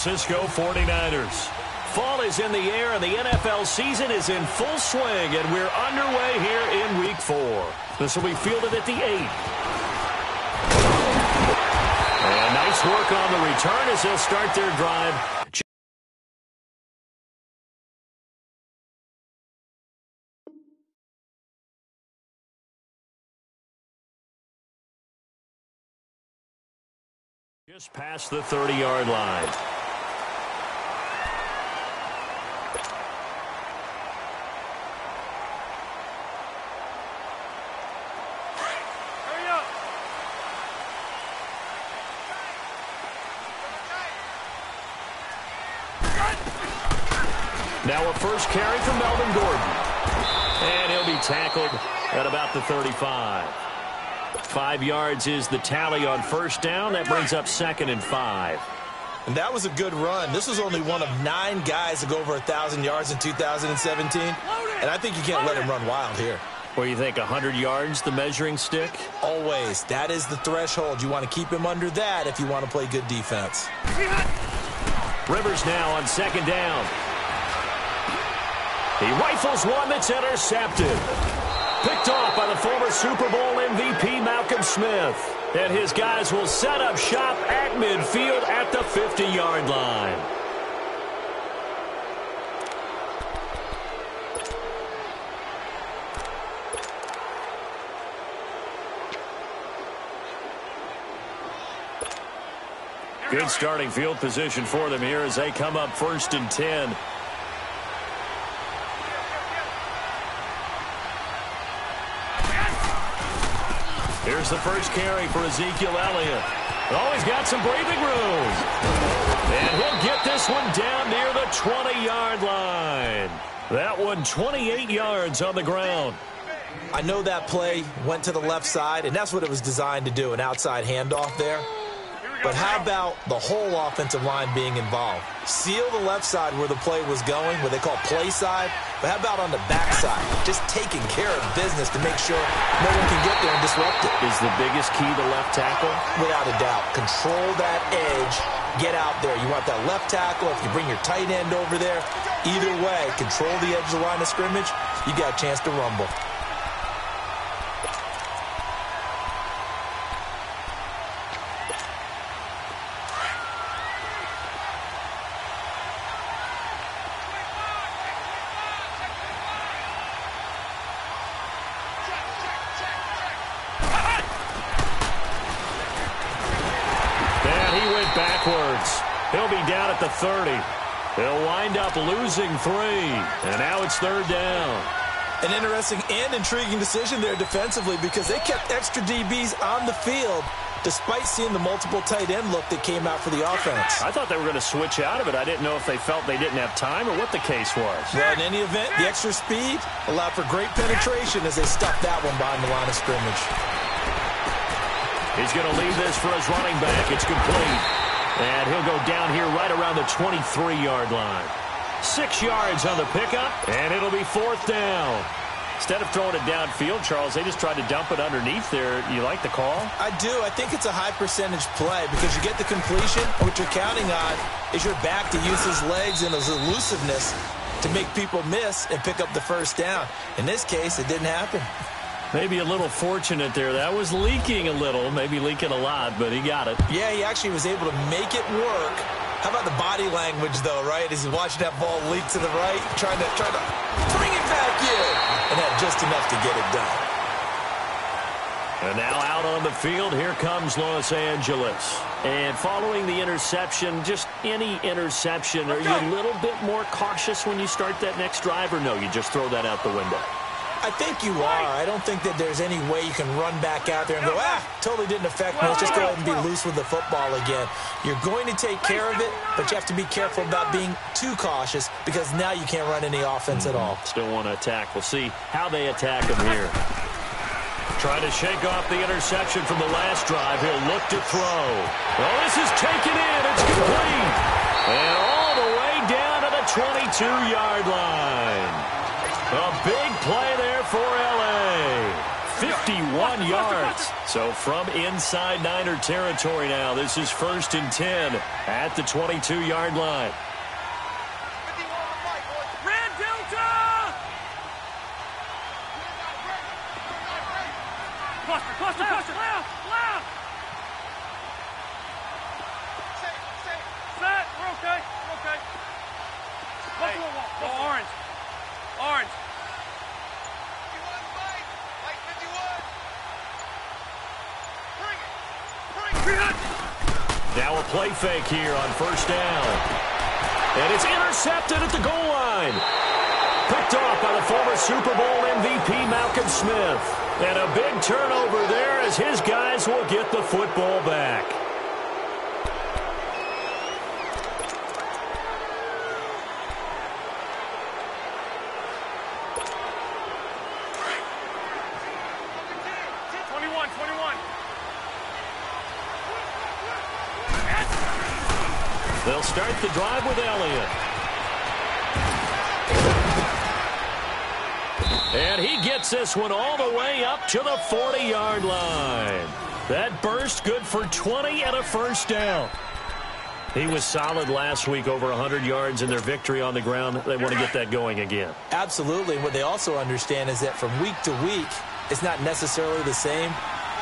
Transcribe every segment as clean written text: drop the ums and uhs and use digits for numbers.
Francisco 49ers. Fall is in the air, and the NFL season is in full swing, and we're underway here in Week 4. This will be fielded at the 8. And nice work on the return as they'll start their drive. Just past the 30-yard line. Now a first carry from Melvin Gordon. And he'll be tackled at about the 35. 5 yards is the tally on first down. That brings up 2nd and 5. And that was a good run. This was only one of 9 guys to go over 1,000 yards in 2017. And I think you can't let him run wild here. What do you think, 100 yards, the measuring stick? Always. That is the threshold. You want to keep him under that if you want to play good defense. Rivers now on 2nd down. He rifles one that's intercepted. Picked off by the former Super Bowl MVP Malcolm Smith. And his guys will set up shop at midfield at the 50-yard line. Good starting field position for them here as they come up 1st and 10. Here's the first carry for Ezekiel Elliott. Oh, he's got some breathing room. And he'll get this one down near the 20-yard line. That one 28 yards on the ground. I know that play went to the left side, and that's what it was designed to do, an outside handoff there. But how about the whole offensive line being involved? Seal the left side where the play was going, what they call play side. But how about on the back side? Just taking care of business to make sure no one can get there and disrupt it. Is the biggest key the left tackle? Without a doubt. Control that edge. Get out there. You want that left tackle. If you bring your tight end over there, either way, control the edge of the line of scrimmage, you got a chance to rumble. Backwards. He'll be down at the 30. He'll wind up losing 3. And now it's 3rd down. An interesting and intriguing decision there defensively because they kept extra DBs on the field despite seeing the multiple tight end look that came out for the offense. I thought they were going to switch out of it. I didn't know if they felt they didn't have time or what the case was. Well, in any event, the extra speed allowed for great penetration as they stuffed that one behind the line of scrimmage. He's going to leave this for his running back. It's complete. And he'll go down here right around the 23-yard line. 6 yards on the pickup, and it'll be 4th down. Instead of throwing it downfield, Charles, they just tried to dump it underneath there. You like the call? I do. I think it's a high-percentage play because you get the completion. What you're counting on is your back to use his legs and his elusiveness to make people miss and pick up the first down. In this case, it didn't happen. Maybe a little fortunate there. That was leaking a little, maybe leaking a lot, but he got it. Yeah, he actually was able to make it work. How about the body language, though, right? As he's watching that ball leak to the right, trying to bring it back in, and had just enough to get it done. And now out on the field, here comes Los Angeles. And following the interception, just any interception, are you a little bit more cautious when you start that next drive, or no, you just throw that out the window? I think you are. I don't think that there's any way you can run back out there and go, totally didn't affect me. Let's just go ahead and be loose with the football again. You're going to take care of it, but you have to be careful about being too cautious because now you can't run any offense at all. Still want to attack. We'll see how they attack him here. Trying to shake off the interception from the last drive. He'll look to throw. Well, this is taken in. It's complete. And all the way down to the 22-yard line. A big play there for L.A. 51 yards. So from inside Niner territory now, this is 1st and 10 at the 22-yard line. Red Delta! Cluster, left. Set, we're okay. Hey, go orange. Now a play fake here on 1st down. And it's intercepted at the goal line. Picked off by the former Super Bowl MVP Malcolm Smith. And a big turnover there as his guys will get the football back. They'll start the drive with Elliott. And he gets this one all the way up to the 40-yard line. That burst good for 20 and a 1st down. He was solid last week, over 100 yards in their victory on the ground. They want to get that going again. Absolutely. What they also understand is that from week to week, it's not necessarily the same,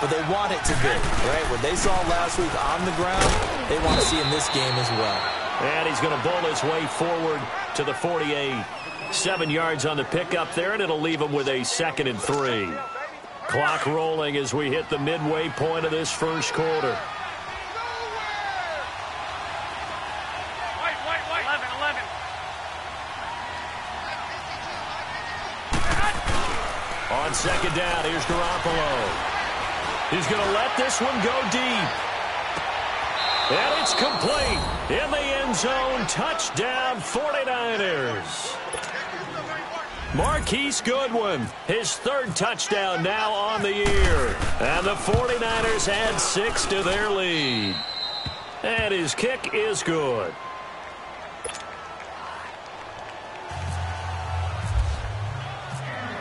but they want it to be, right? What they saw last week on the ground, they want to see in this game as well. And he's going to bowl his way forward to the 48. 7 yards on the pickup there, and it'll leave him with a 2nd and 3. Clock rolling as we hit the midway point of this first quarter. 11. On 2nd down, here's Garoppolo. He's going to let this one go deep. And it's complete. In the end zone, touchdown 49ers. Marquise Goodwin, his 3rd touchdown now on the year. And the 49ers add 6 to their lead. And his kick is good.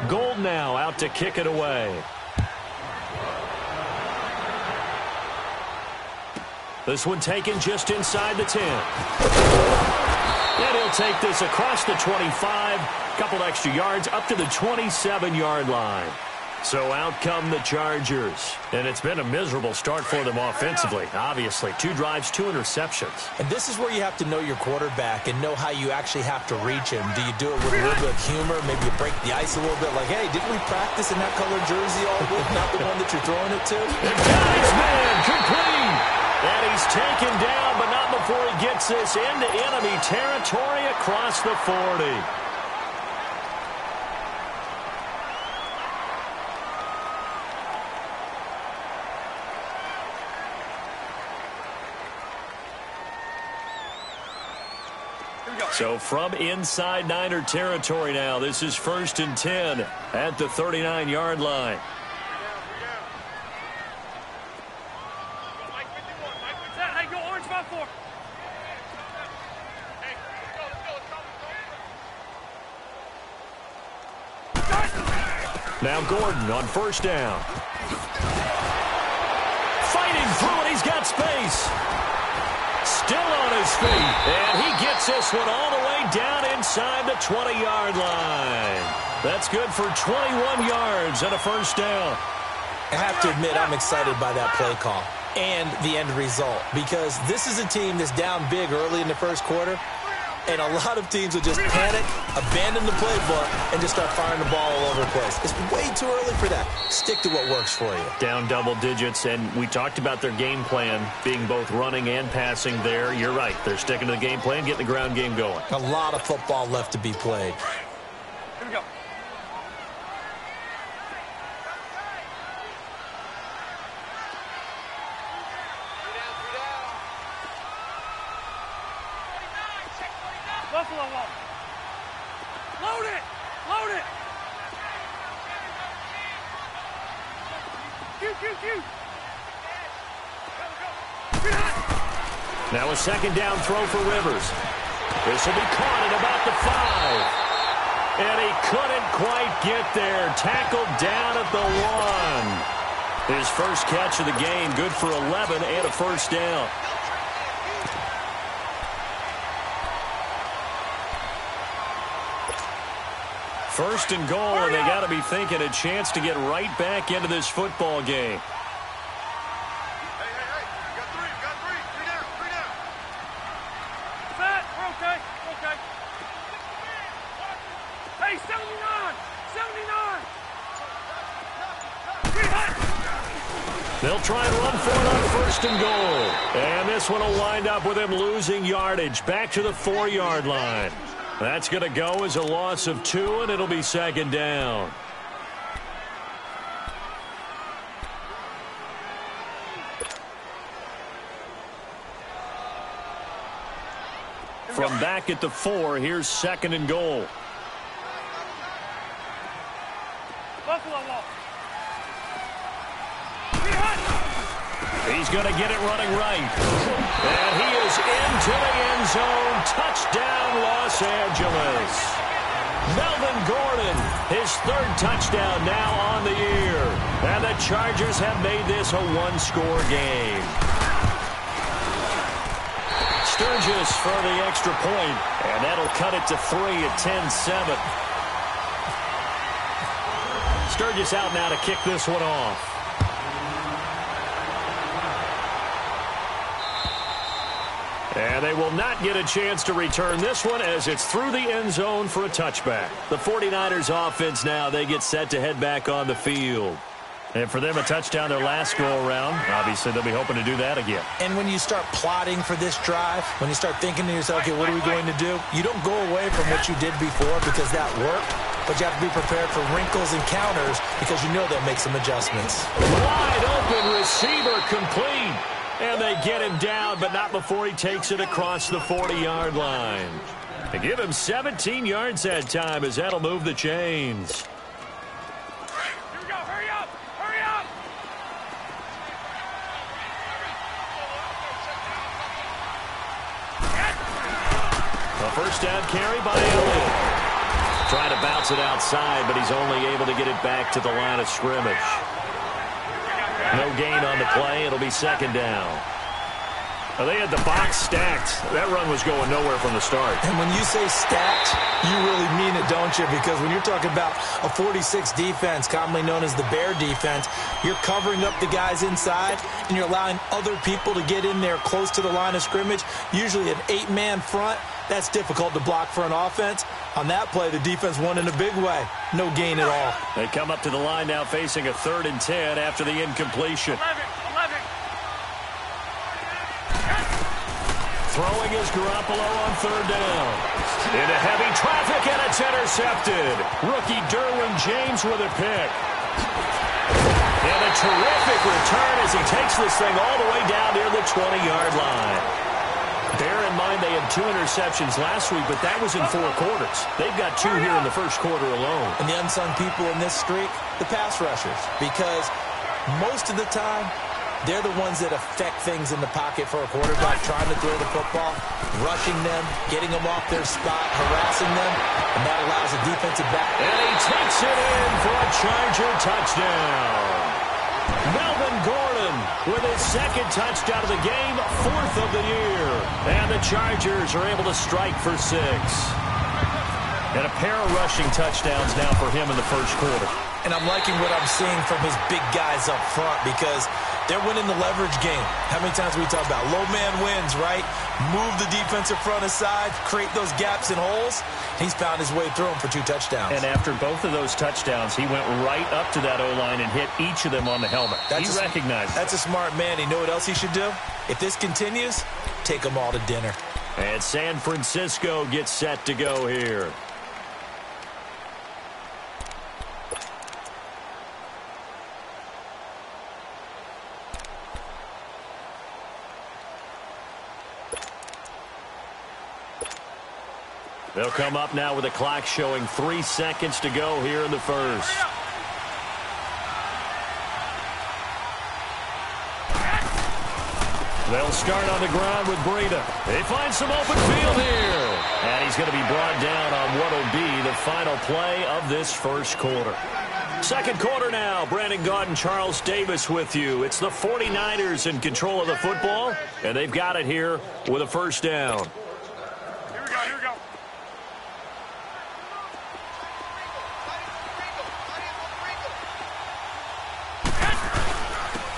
Gold now out to kick it away. This one taken just inside the 10. And he'll take this across the 25. Couple extra yards up to the 27-yard line. So out come the Chargers. And it's been a miserable start for them offensively. Obviously, 2 drives, 2 interceptions. And this is where you have to know your quarterback and know how you actually have to reach him. Do you do it with a little bit of humor? Maybe you break the ice a little bit. Like, hey, didn't we practice in that colored jersey all week? Not the one that you're throwing it to? And guys, man, complete. And he's taken down, but not before he gets this into enemy territory across the 40. So from inside Niner territory now, this is 1st and 10 at the 39-yard line. Hey, go orange 5-4. Now Gordon on 1st down. Fighting through it, he's got space. Still on his feet, and he gets this one all the way down inside the 20-yard line. That's good for 21 yards and a 1st down. I have to admit, I'm excited by that play call and the end result, because this is a team that's down big early in the first quarter, and a lot of teams will just panic, abandon the playbook, and just start firing the ball all over the place. It's way too early for that. Stick to what works for you. Down double digits, and we talked about their game plan being both running and passing there. You're right. They're sticking to the game plan, getting the ground game going. A lot of football left to be played. Here we go. Buffalo wall. Load it! Load it! Q. Now a 2nd down throw for Rivers. This will be caught at about the 5. And he couldn't quite get there. Tackled down at the 1. His first catch of the game, good for 11 and a first down. First and goal, and they got to be thinking a chance to get right back into this football game. Hey, you got three. Three down. Set, we're okay. Hey, 79. They'll try and run for it on first and goal. And this one will wind up with him losing yardage back to the 4-yard line. That's going to go as a loss of 2, and it'll be second down. From back at the 4, here's second and goal. Buffalo wall. He's going to get it running right. And he is into the end zone. Touchdown, Los Angeles. Melvin Gordon, his 3rd touchdown now on the year. And the Chargers have made this a 1-score game. Sturgis for the extra point, and that'll cut it to 3 at 10-7. Sturgis out now to kick this one off. And they will not get a chance to return this one as it's through the end zone for a touchback. The 49ers offense now, they get set to head back on the field. And for them, a touchdown their last go-around. Obviously, they'll be hoping to do that again. And when you start plotting for this drive, when you start thinking to yourself, okay, what are we going to do? You don't go away from what you did before because that worked. But you have to be prepared for wrinkles and counters because you know they'll make some adjustments. Wide open receiver complete. And they get him down, but not before he takes it across the 40-yard line. They give him 17 yards that time as that'll move the chains. Here we go. Hurry up. A first down carry by Elliott. Trying to bounce it outside, but he's only able to get it back to the line of scrimmage. No gain on the play. It'll be second down. Well, they had the box stacked. That run was going nowhere from the start. And when you say stacked, you really mean it, don't you? Because when you're talking about a 46 defense, commonly known as the Bear defense, you're covering up the guys inside, and you're allowing other people to get in there close to the line of scrimmage. Usually an 8-man front. That's difficult to block for an offense. On that play, the defense won in a big way. No gain at all. They come up to the line now facing a 3rd and 10 after the incompletion. 11. Throwing is Garoppolo on 3rd down. Into heavy traffic, and it's intercepted. Rookie Derwin James with a pick. And a terrific return as he takes this thing all the way down near the 20-yard line. Bear in mind they had 2 interceptions last week, but that was in 4 quarters. They've got 2 here in the first quarter alone. And the unsung people in this streak, the pass rushers. Because most of the time, they're the ones that affect things in the pocket for a quarterback, trying to throw the football, rushing them, getting them off their spot, harassing them, and that allows a defensive back. And he takes it in for a Charger touchdown. Melvin Gordon with his 2nd touchdown of the game, 4th of the year. And the Chargers are able to strike for 6. And a pair of rushing touchdowns now for him in the first quarter. And I'm liking what I'm seeing from his big guys up front because they're winning the leverage game. How many times we talk about low man wins, right? Move the defensive front aside, create those gaps and holes. He's found his way through them for 2 touchdowns. And after both of those touchdowns, he went right up to that O-line and hit each of them on the helmet. He recognized it. That's a smart man. You know what else he should do? If this continues, take them all to dinner. And San Francisco gets set to go here. They'll come up now with a clock showing 3 seconds to go here in the first. They'll start on the ground with Breida. They find some open field here. And he's going to be brought down on what will be the final play of this first quarter. Second quarter now. Brandon Gaudin and Charles Davis with you. It's the 49ers in control of the football, and they've got it here with a first down. Here we go, here we go.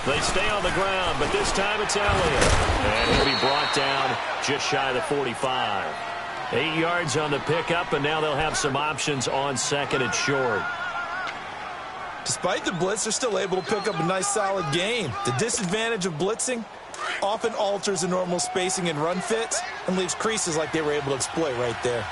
They stay on the ground, but this time it's Elliott. And he'll be brought down just shy of the 45. 8 yards on the pickup, and now they'll have some options on second and short. Despite the blitz, they're still able to pick up a nice, solid gain. The disadvantage of blitzing often alters the normal spacing and run fits and leaves creases like they were able to exploit right there.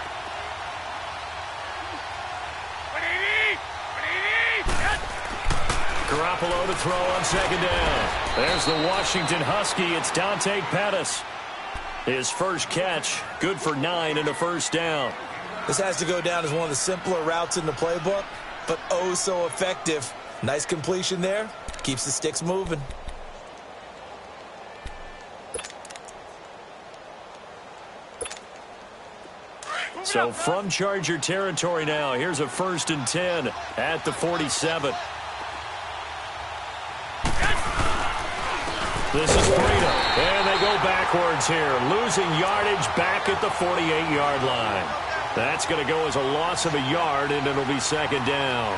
Garoppolo to throw on second down. There's the Washington Husky. It's Dante Pettis. His first catch, good for 9 and a first down. This has to go down as one of the simpler routes in the playbook, but oh so effective. Nice completion there. Keeps the sticks moving. So from Charger territory now, here's a 1st and 10 at the 47. This is Breida, and they go backwards here, losing yardage back at the 48-yard line. That's going to go as a loss of a yard, and it'll be second down.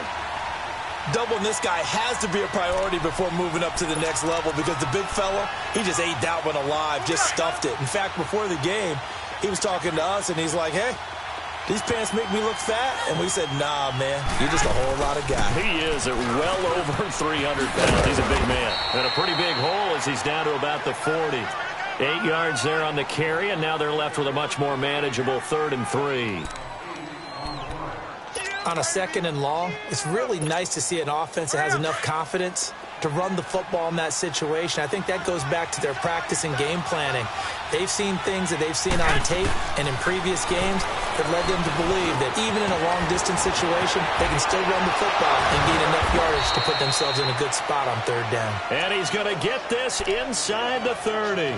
Doubling this guy has to be a priority before moving up to the next level because the big fella, he just ate that one alive, just stuffed it. In fact, before the game, he was talking to us, and he's like, hey, these pants make me look fat? And we said, nah, man, you're just a whole lot of guy. He is at well over 300 pounds. He's a big man. And a pretty big hole as he's down to about the 40. 8 yards there on the carry, and now they're left with a much more manageable 3rd and 3. On a 2nd and long, it's really nice to see an offense that has enough confidence to run the football in that situation. I think that goes back to their practice and game planning. They've seen things that they've seen on tape and in previous games that led them to believe that even in a long-distance situation, they can still run the football and gain enough yardage to put themselves in a good spot on 3rd down. And he's going to get this inside the 30.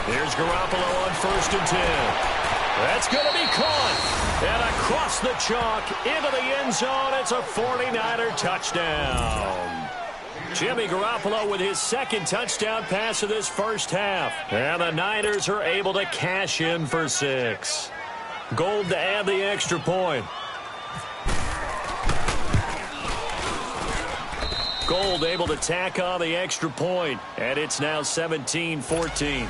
Here's Garoppolo on 1st and 10. That's going to be caught. And across the chalk into the end zone. It's a 49er touchdown. Jimmy Garoppolo with his 2nd touchdown pass of this first half. And the Niners are able to cash in for 6. Gold to add the extra point. Gold able to tack on the extra point. And it's now 17-14.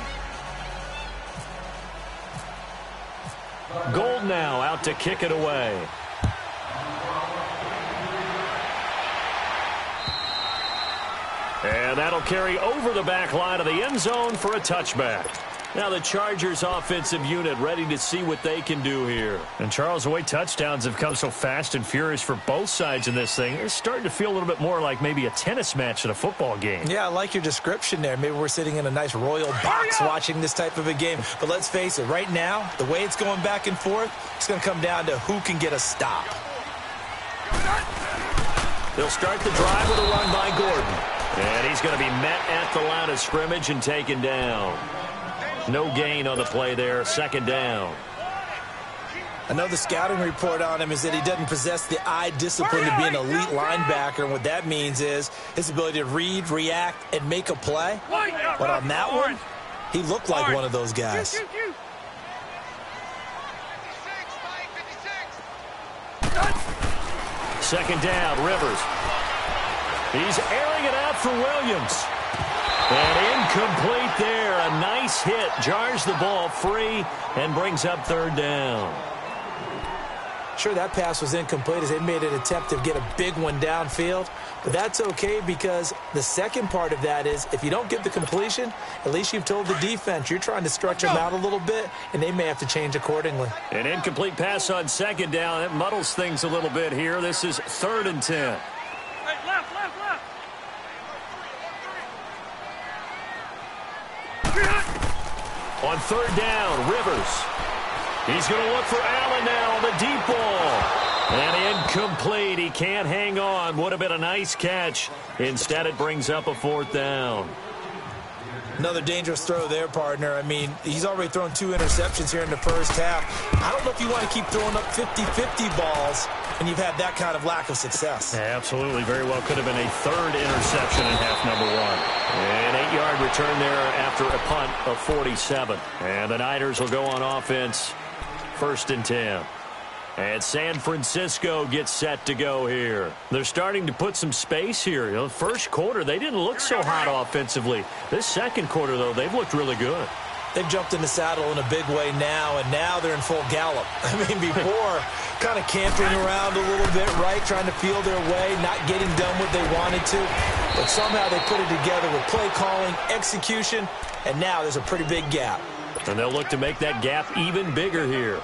Gold now out to kick it away. And that'll carry over the back line of the end zone for a touchback. Now the Chargers offensive unit ready to see what they can do here. And Charles, the way touchdowns have come so fast and furious for both sides in this thing, it's starting to feel a little bit more like maybe a tennis match in a football game. Yeah, I like your description there. Maybe we're sitting in a nice royal box watching this type of a game. But let's face it, right now, the way it's going back and forth, it's going to come down to who can get a stop. They'll start the drive with a run by Gordon. And he's going to be met at the line of scrimmage and taken down. No gain on the play there, 2nd down. I know the scouting report on him is that he doesn't possess the eye discipline to be an elite linebacker. And what that means is his ability to read, react, and make a play. But on that one, he looked like one of those guys. Second down, Rivers. He's airing it out for Williams. And incomplete there. A nice hit. Jars the ball free and brings up 3rd down. Sure, that pass was incomplete as they made an attempt to get a big one downfield. But that's okay because the second part of that is if you don't get the completion, at least you've told the defense you're trying to stretch them out a little bit, and they may have to change accordingly. An incomplete pass on 2nd down. It muddles things a little bit here. This is 3rd and 10. Hey, left, left, left. On third down, Rivers. He's going to look for Allen now on the deep ball. And incomplete. He can't hang on. Would have been a nice catch. Instead, it brings up a fourth down. Another dangerous throw there, partner. I mean, he's already thrown 2 interceptions here in the first half. I don't know if you want to keep throwing up 50-50 balls and you've had that kind of lack of success. Yeah, absolutely. Very well could have been a third interception in half number 1. An 8-yard return there after a punt of 47. And the Niners will go on offense, 1st and 10. And San Francisco gets set to go here. They're starting to put some space here. You know, first quarter, they didn't look so hot offensively. This second quarter, though, they've looked really good. They've jumped in the saddle in a big way now, and now they're in full gallop. I mean, before, kind of cantering around a little bit, right, trying to feel their way, not getting done what they wanted to. But somehow they put it together with play calling, execution, and now there's a pretty big gap. And they'll look to make that gap even bigger here.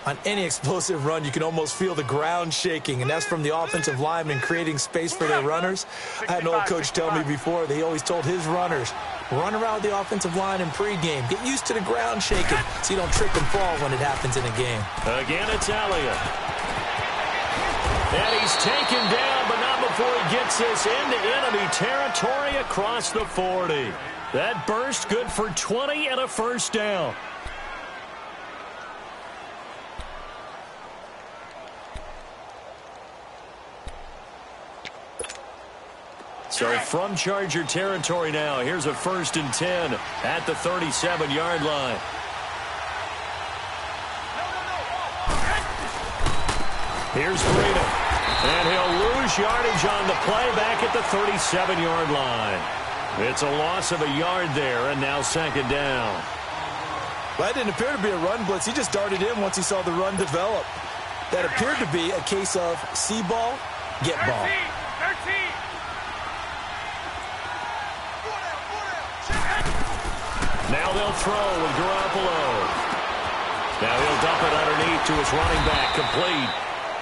On any explosive run, you can almost feel the ground shaking, and that's from the offensive linemen creating space for their runners. I had an old coach tell me before that he always told his runners, run around the offensive line in pregame. Get used to the ground shaking so you don't trip and fall when it happens in a game. Again, it's Elliott. And he's taken down, but not before he gets this into enemy territory across the 40. That burst good for 20 and a first down. So from Charger territory now, here's a 1st and 10 at the 37-yard line. Here's Freedom. And he'll lose yardage on the play back at the 37-yard line. It's a loss of a yard there, and now 2nd down. Well, that didn't appear to be a run blitz. He just darted in once he saw the run develop. That appeared to be a case of see ball, get ball. 13. Now they'll throw with Garoppolo. Now he'll dump it underneath to his running back, complete.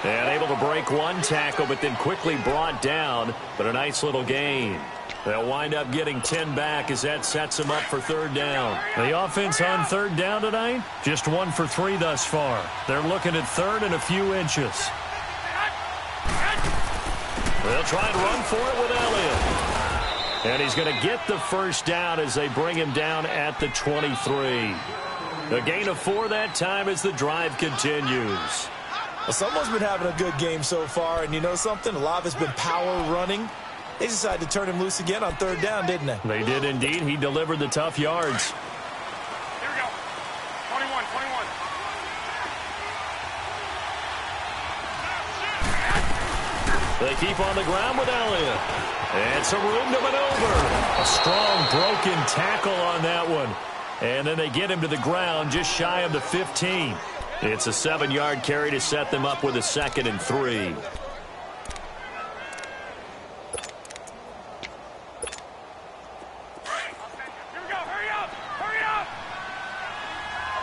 And able to break one tackle, but then quickly brought down. But a nice little gain. They'll wind up getting 10 back as that sets them up for 3rd down. The offense on 3rd down tonight, just 1 for 3 thus far. They're looking at 3rd and a few inches. They'll try and run for it with Elliott. And he's going to get the first down as they bring him down at the 23. A gain of 4 that time as the drive continues. Well, someone's been having a good game so far, and you know something? A lot of it's been power running. They decided to turn him loose again on 3rd down, didn't they? They did indeed. He delivered the tough yards. Here we go. 21. They keep on the ground with Elliott. And some room to maneuver. A strong broken tackle on that one. And then they get him to the ground just shy of the 15. It's a 7-yard carry to set them up with a 2nd and 3. Here we go. Hurry up.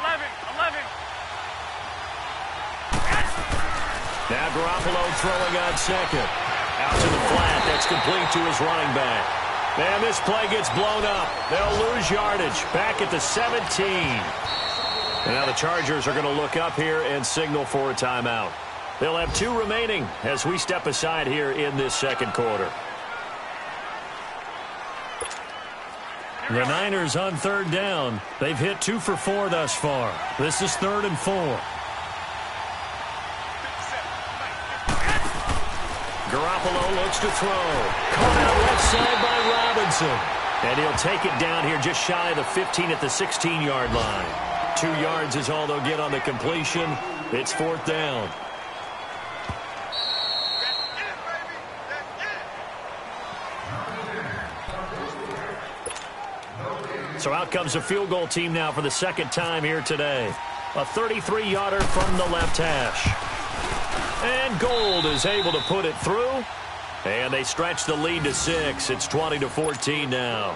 11. Now Garoppolo throwing on 2nd. Out to the flat. That's complete to his running back. And this play gets blown up. They'll lose yardage back at the 17. And now the Chargers are going to look up here and signal for a timeout. They'll have 2 remaining as we step aside here in this 2nd quarter. The Niners on 3rd down. They've hit 2 for 4 thus far. This is 3rd and 4. Garoppolo looks to throw. Caught out left side by Robinson. And he'll take it down here just shy of the 15 at the 16-yard line. 2 yards is all they'll get on the completion. It's 4th down. So out comes a field goal team now for the 2nd time here today. A 33-yarder from the left hash. And Gold is able to put it through. And they stretch the lead to 6. It's 20-14 now.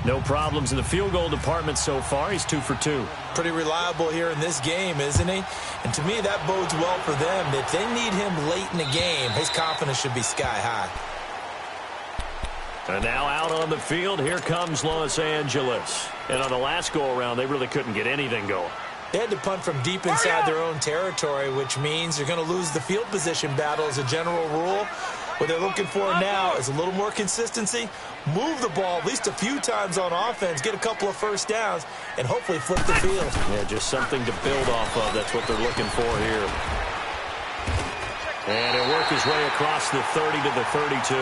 No problems in the field goal department so far. He's 2 for 2. Pretty reliable here in this game, isn't he? And to me, that bodes well for them. If they need him late in the game, his confidence should be sky high. And now out on the field, here comes Los Angeles. And on the last go-around, they really couldn't get anything going. They had to punt from deep inside their own territory, which means you're going to lose the field position battle as a general rule. What they're looking for now is a little more consistency, move the ball at least a few times on offense, get a couple of first downs, and hopefully flip the field. Yeah, just something to build off of. That's what they're looking for here. And he'll work his way across the 30 to the 32.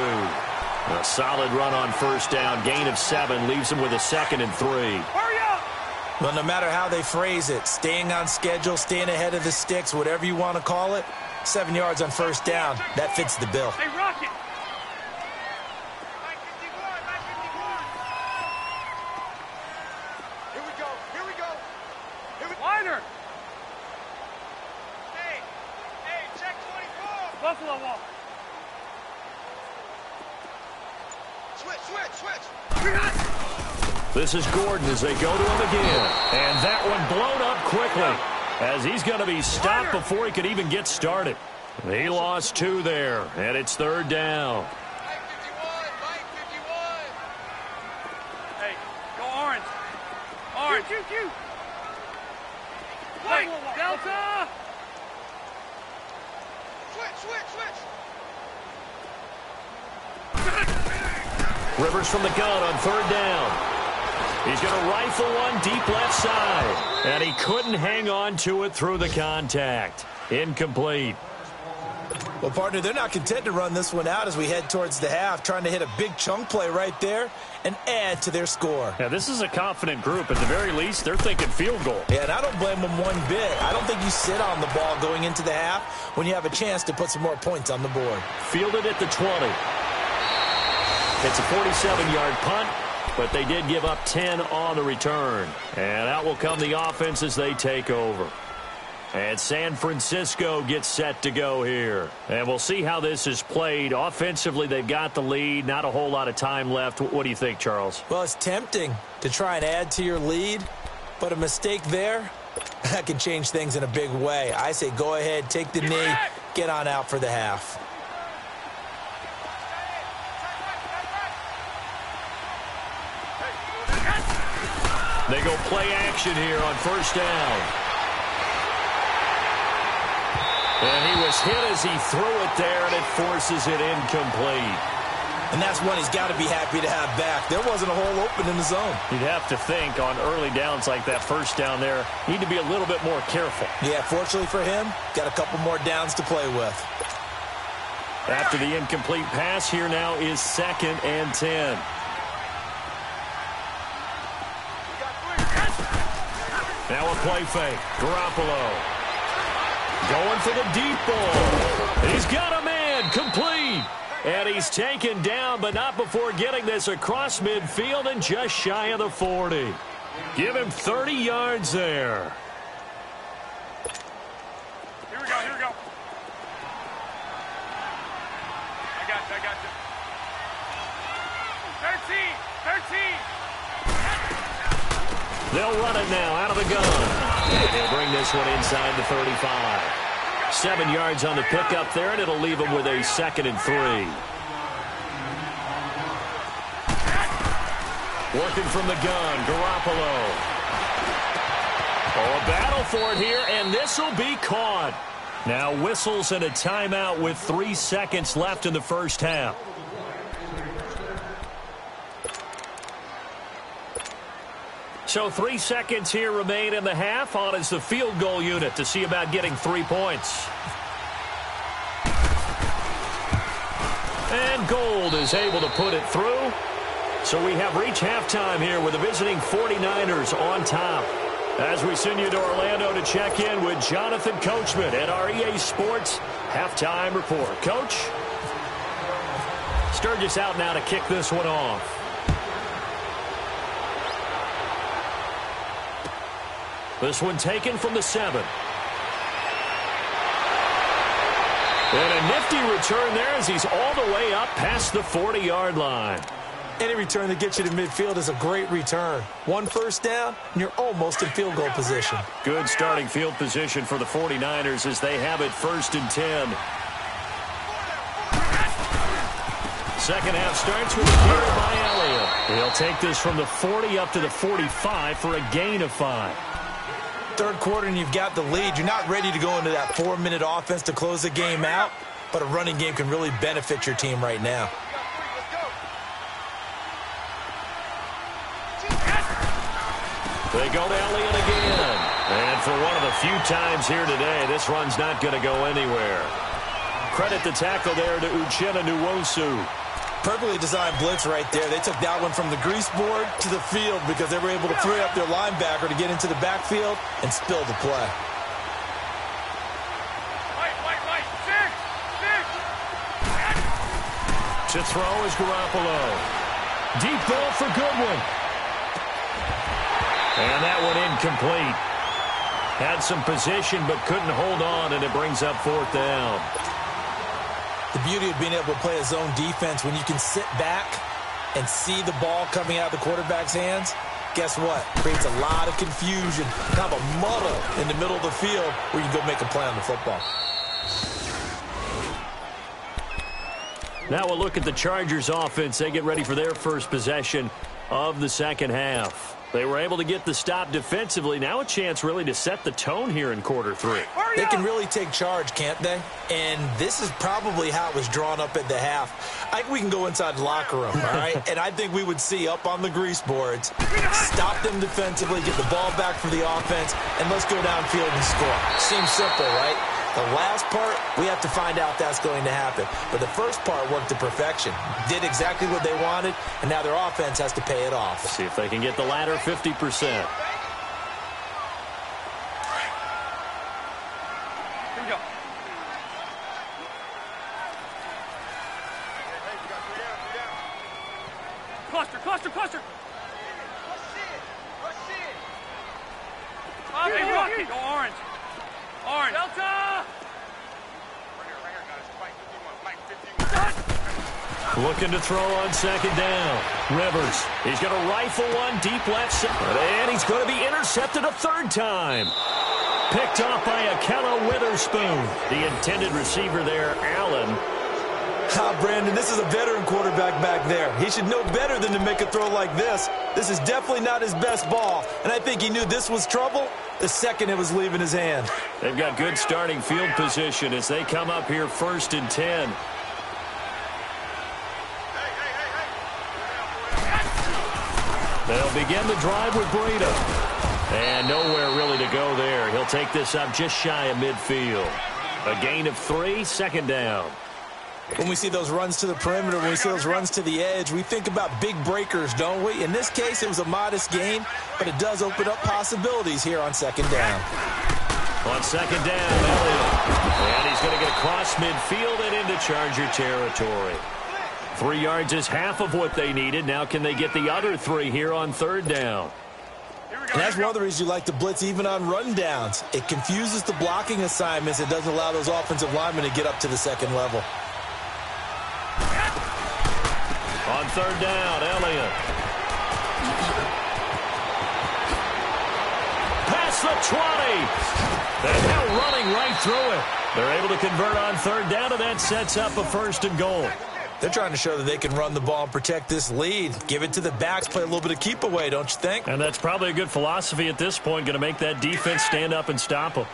A solid run on first down. Gain of 7 leaves him with a 2nd and 3. Hurry up! Well, no matter how they phrase it, staying on schedule, staying ahead of the sticks, whatever you want to call it, 7 yards on first down, that fits the bill. Hey, Rocket! Here we go. Here we go. Liner! Hey, check 24. Buffalo Wall. Switch. This is Gordon as they go to him again. And that one blown up quickly as he's going to be stopped before he could even get started. He lost 2 there, and it's 3rd down. Mike 51. Hey, go orange. Orange. Shoot. Hey, Delta! Switch. Rivers from the gun on 3rd down. He's going to rifle one deep left side. And he couldn't hang on to it through the contact. Incomplete. Well, partner, they're not content to run this one out as we head towards the half, trying to hit a big chunk play right there and add to their score. Yeah, this is a confident group. At the very least, they're thinking field goal. Yeah, and I don't blame them one bit. I don't think you sit on the ball going into the half when you have a chance to put some more points on the board. Fielded at the 20. It's a 47-yard punt, but they did give up 10 on the return. And out will come the offense as they take over. And San Francisco gets set to go here. And we'll see how this is played. Offensively, they've got the lead. Not a whole lot of time left. What do you think, Charles? Well, it's tempting to try and add to your lead, but a mistake there, that can change things in a big way. I say go ahead, take the knee, get on out for the half. They go play action here on first down. And he was hit as he threw it there, and it forces it incomplete. And that's one he's got to be happy to have back. There wasn't a hole open in the zone. You'd have to think on early downs like that first down there, need to be a little bit more careful. Yeah, fortunately for him, got a couple more downs to play with. After the incomplete pass, here now is 2nd and 10. Now a play fake. Garoppolo going for the deep ball. He's got a man complete. And he's taken down, but not before getting this across midfield and just shy of the 40. Give him 30 yards there. Here we go. I got you. 13. They'll run it now out of the gun. And they'll bring this one inside the 35. 7 yards on the pickup there, and it'll leave them with a 2nd and 3. Working from the gun, Garoppolo. Oh, a battle for it here, and this will be caught. Now whistles and a timeout with 3 seconds left in the first half. So 3 seconds here remain in the half. On is the field goal unit to see about getting 3 points. And Gold is able to put it through. So we have reached halftime here with the visiting 49ers on top. As we send you to Orlando to check in with Jonathan Coachman at our EA Sports Halftime Report. Coach, Sturgis out now to kick this one off. This one taken from the 7. And a nifty return there as he's all the way up past the 40-yard line. Any return that gets you to midfield is a great return. 1 first down, and you're almost in field goal position. Good starting field position for the 49ers as they have it 1st and 10. second half starts with a carry by Elliott. He'll take this from the 40 up to the 45 for a gain of 5. Third quarter and you've got the lead. You're not ready to go into that 4-minute offense to close the game out, but a running game can really benefit your team right now. They go to Elliott again. And for one of the few times here today, this run's not going to go anywhere. Credit the tackle there to Uchenna Nwosu. Perfectly designed blitz right there. They took that one from the grease board to the field because they were able to free up their linebacker to get into the backfield and spill the play. To throw is Garoppolo. Deep ball for Goodwin. And that one incomplete. Had some position but couldn't hold on, and it brings up 4th down. The beauty of being able to play a zone defense when you can sit back and see the ball coming out of the quarterback's hands, guess what? Creates a lot of confusion, kind of a muddle in the middle of the field where you can go make a play on the football. Now we'll look at the Chargers offense. They get ready for their first possession of the second half. They were able to get the stop defensively. Now a chance really to set the tone here in quarter 3. They can really take charge, can't they? And this is probably how it was drawn up at the half. I think we can go inside the locker room, all right? And I think we would see up on the grease boards, stop them defensively, get the ball back for the offense, and let's go downfield and score. Seems simple, right? The last part, we have to find out that's going to happen. But the first part worked to perfection. Did exactly what they wanted, and now their offense has to pay it off. Let's see if they can get the latter 50%. Here we go. Cluster. Rocky, go orange. Delta! Looking to throw on second down. Rivers. He's going to rifle one deep left side. And he's going to be intercepted a 3rd time. Picked off by Ahkello Witherspoon. The intended receiver there, Allen. Brandon, this is a veteran quarterback back there. He should know better than to make a throw like this. This is definitely not his best ball, and I think he knew this was trouble the second it was leaving his hand. They've got good starting field position as they come up here 1st and 10. They'll begin the drive with Breida. And nowhere really to go there. He'll take this up just shy of midfield. A gain of 3, 2nd down. When we see those runs to the perimeter, when we see those runs to the edge, we think about big breakers, don't we? In this case, it was a modest gain, but it does open up possibilities here on 2nd down. On 2nd down, Elliott. And he's going to get across midfield and into Charger territory. 3 yards is half of what they needed. Now can they get the other 3 here on 3rd down? And that's one of the reasons you like to blitz even on rundowns. It confuses the blocking assignments. It doesn't allow those offensive linemen to get up to the 2nd level. On 3rd down, Elliott. Past the 20. And now running right through it. They're able to convert on 3rd down, and that sets up a 1st and goal. They're trying to show that they can run the ball and protect this lead. Give it to the backs, play a little bit of keep away, don't you think? And that's probably a good philosophy at this point, going to make that defense stand up and stop them.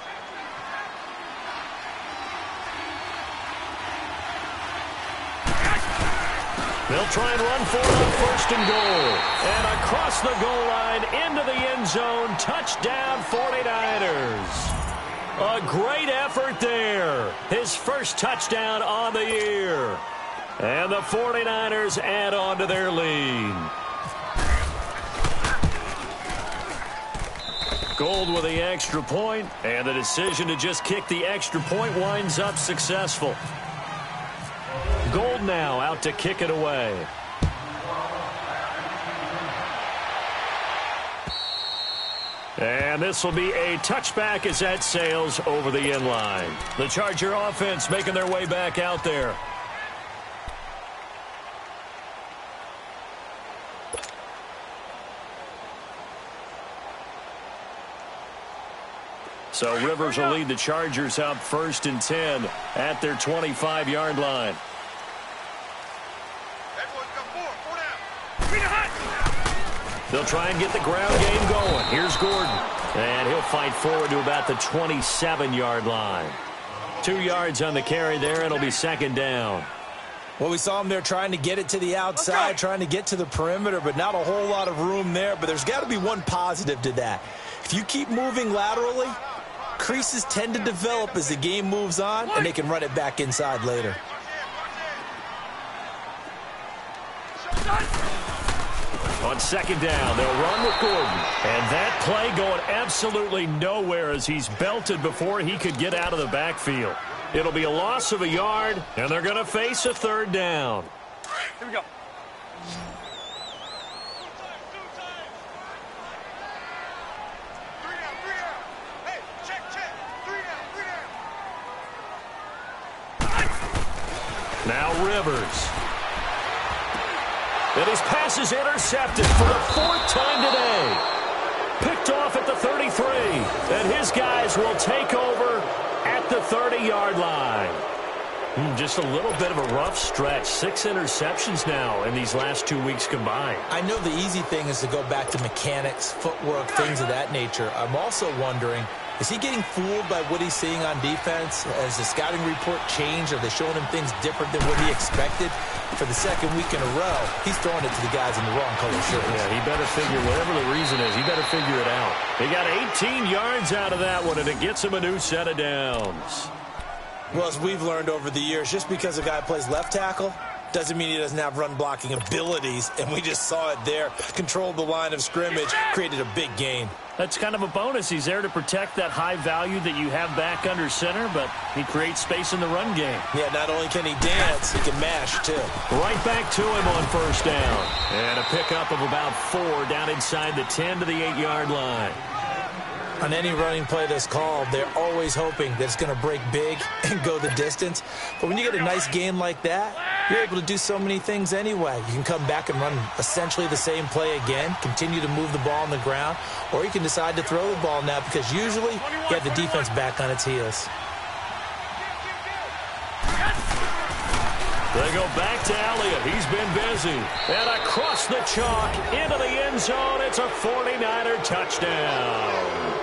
They'll try and run for it on 1st and goal. And across the goal line, into the end zone, touchdown 49ers. A great effort there. His first touchdown on the year. And the 49ers add on to their lead. Gold with the extra point, and the decision to just kick the extra point winds up successful. Gold now out to kick it away. And this will be a touchback as that sails over the end line. The Charger offense making their way back out there. So Rivers will lead the Chargers up 1st and 10 at their 25-yard line. They'll try and get the ground game going. Here's Gordon. And he'll fight forward to about the 27-yard line. 2 yards on the carry there, and it'll be second down. Well, we saw him there trying to get it to the outside, trying to get to the perimeter, but not a whole lot of room there. But there's got to be one positive to that. If you keep moving laterally, creases tend to develop as the game moves on, and they can run it back inside later. On second down, they'll run with Gordon. And that play going absolutely nowhere as he's belted before he could get out of the backfield. It'll be a loss of a yard, and they're going to face a third down. Here we go. Now Rivers. And his pass is intercepted for the 4th time today. Picked off at the 33. And his guys will take over at the 30-yard line. Just a little bit of a rough stretch. 6 interceptions now in these last 2 weeks combined. I know the easy thing is to go back to mechanics, footwork, things of that nature. I'm also wondering, is he getting fooled by what he's seeing on defense? Has the scouting report changed? Are they showing him things different than what he expected? For the second week in a row, he's throwing it to the guys in the wrong color shirts. Yeah, he better figure, whatever the reason is, he better figure it out. They got 18 yards out of that one, and it gets him a new set of downs. Well, as we've learned over the years, just because a guy plays left tackle doesn't mean he doesn't have run-blocking abilities, and we just saw it there. Controlled the line of scrimmage, created a big gain. That's kind of a bonus. He's there to protect that high value that you have back under center, but he creates space in the run game. Yeah, not only can he dance, he can mash, too. Right back to him on first down. And a pickup of about 4 down inside the 10 to the 8-yard line. On any running play that's called, they're always hoping that it's going to break big and go the distance. But when you get a nice gain like that, you're able to do so many things anyway. You can come back and run essentially the same play again, continue to move the ball on the ground, or you can decide to throw the ball now because usually you have the defense back on its heels. They go back to Elliott. He's been busy. And across the chalk into the end zone. It's a 49er touchdown.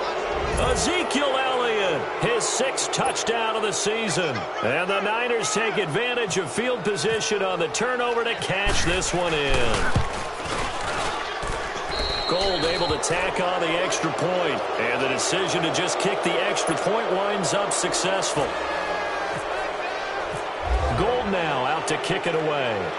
Ezekiel Elliott, his 6th touchdown of the season. And the Niners take advantage of field position on the turnover to cash this one in. Gold able to tack on the extra point. And the decision to just kick the extra point winds up successful. Gold now out to kick it away.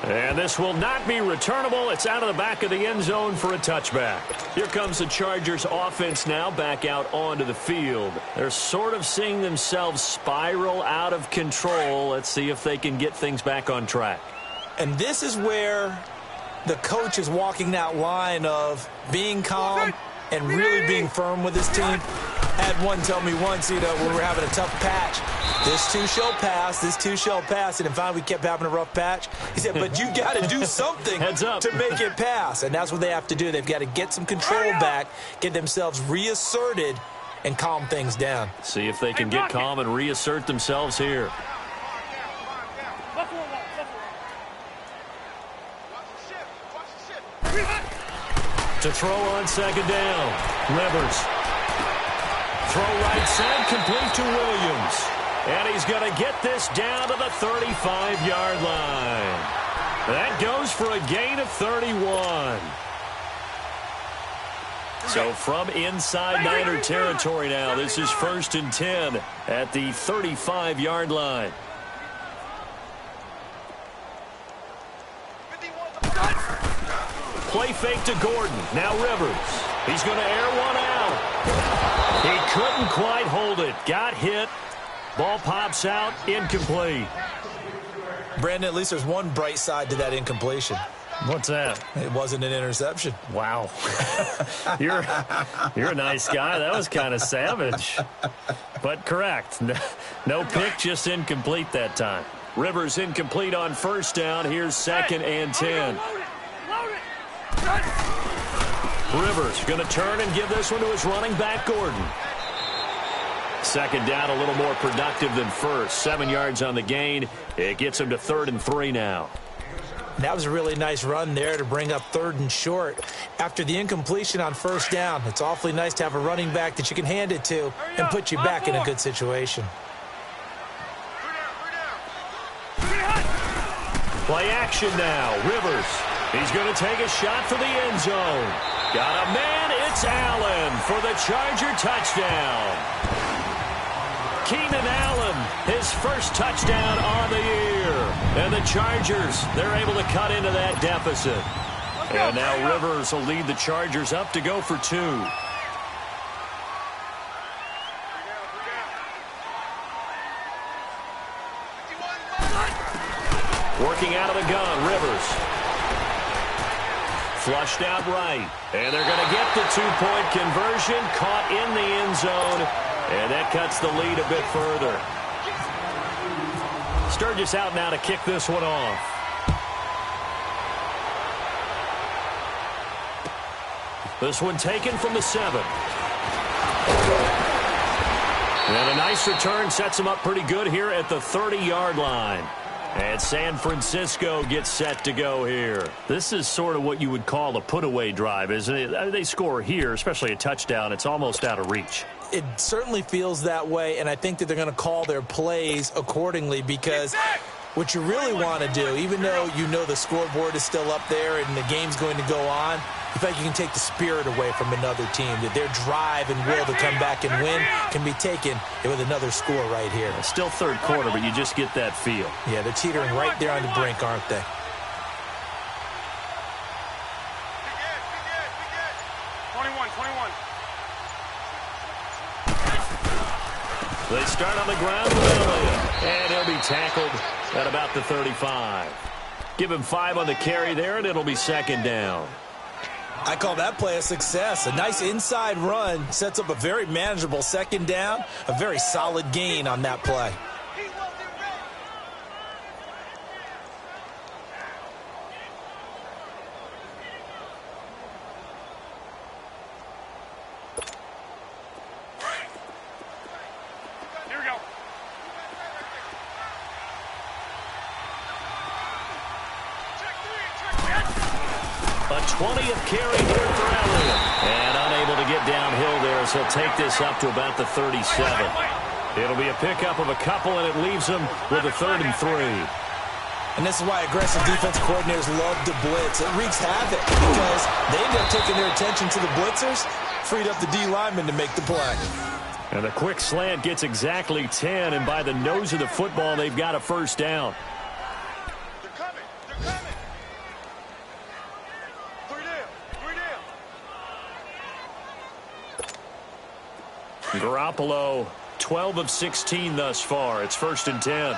And this will not be returnable. It's out of the back of the end zone for a touchback. Here comes the Chargers offense now back out onto the field. They're sort of seeing themselves spiral out of control. Let's see if they can get things back on track. And this is where the coach is walking that line of being calm and really being firm with his team. Had one tell me once, when we were having a tough patch, this too shall pass, this too shall pass. And finally, we kept having a rough patch. He said, but you got to do something to make it pass. And that's what they have to do. They've got to get some control back, get themselves reasserted, and calm things down. See if they can get calm and reassert themselves here. To throw on second down, Rivers. Throw right side, complete to Williams. And he's going to get this down to the 35-yard line. That goes for a gain of 31. So from inside Niner territory now, this is 1st and 10 at the 35-yard line. Play fake to Gordon. Now Rivers. He's going to air one out. He couldn't quite hold it. Got hit. Ball pops out. Incomplete. Brandon, at least there's one bright side to that incompletion. What's that? It wasn't an interception. Wow. You're a nice guy. That was kind of savage. But correct. No pick, just incomplete that time. Rivers incomplete on first down. Here's 2nd and 10. Rivers going to turn and give this one to his running back, Gordon. Second down, a little more productive than first. 7 yards on the gain. It gets him to 3rd and 3 now. That was a really nice run there to bring up 3rd and short. After the incompletion on 1st down, it's awfully nice to have a running back that you can hand it to and put you back in a good situation. Play action now. Rivers. He's going to take a shot for the end zone. Got a man. It's Allen for the Charger touchdown. Keenan Allen, his first touchdown on the year. And the Chargers, they're able to cut into that deficit. And now Rivers will lead the Chargers up to go for 2. Working out of the gun, Rivers. Flushed out right. And they're going to get the 2-point conversion. Caught in the end zone. And that cuts the lead a bit further. Sturgis out now to kick this one off. This one taken from the 7. And a nice return sets him up pretty good here at the 30-yard line. And San Francisco gets set to go here. This is sort of what you would call a put-away drive, isn't it? They score here, especially a touchdown. It's almost out of reach. It certainly feels that way, and I think that they're going to call their plays accordingly because what you really want to do, even though you know the scoreboard is still up there and the game's going to go on, you feel like you can take the spirit away from another team, that their drive and will to come back and win can be taken with another score right here. Still 3rd quarter, but you just get that feel. Yeah, they're teetering right there on the brink, aren't they? They start on the ground with Elliott, and he'll be tackled at about the 35. Give him 5 on the carry there, and it'll be 2nd down. I call that play a success. A nice inside run sets up a very manageable 2nd down, a very solid gain on that play. A 20th carry here for Elliott. And unable to get downhill there as he'll take this up to about the 37. It'll be a pickup of a couple, and it leaves him with a 3rd and 3. And this is why aggressive defense coordinators love to blitz. It wreaks havoc because they end up taking their attention to the blitzers, freed up the D lineman to make the play. And the quick slant gets exactly 10, and by the nose of the football, they've got a 1st down. Garoppolo, 12 of 16 thus far. It's 1st and 10. Here